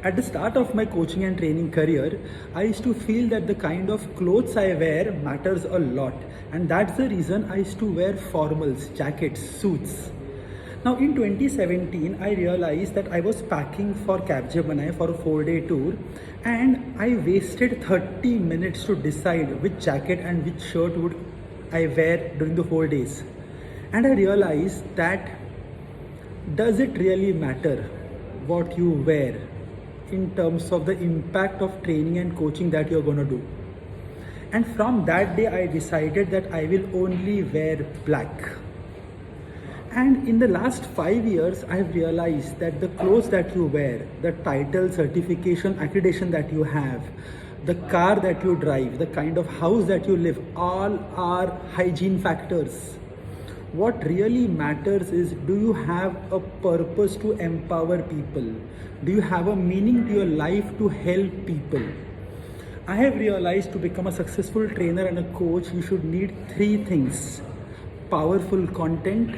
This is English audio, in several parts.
At the start of my coaching and training career, I used to feel that the kind of clothes I wear matters a lot, and that's the reason I used to wear formals, jackets, suits. Now in 2017, I realized that I was packing for Capgemini for a 4-day tour, and I wasted 30 minutes to decide which jacket and which shirt would I wear during the 4 days. And I realized that does it really matter what you wear in terms of the impact of training and coaching that you're going to do? And from that day, I decided that I will only wear black. And in the last 5 years, I've realized that the clothes that you wear, the title, certification, accreditation that you have, the car that you drive, the kind of house that you live, all are hygiene factors. What really matters is, do you have a purpose to empower people? Do you have a meaning to your life to help people? I have realized to become a successful trainer and a coach, you should need 3 things: powerful content,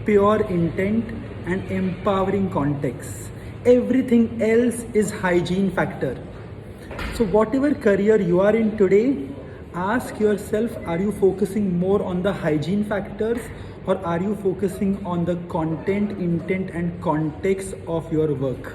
pure intent, and empowering context. Everything else is hygiene factor. So whatever career you are in today, ask yourself, are you focusing more on the hygiene factors, or are you focusing on the content, intent, and context of your work?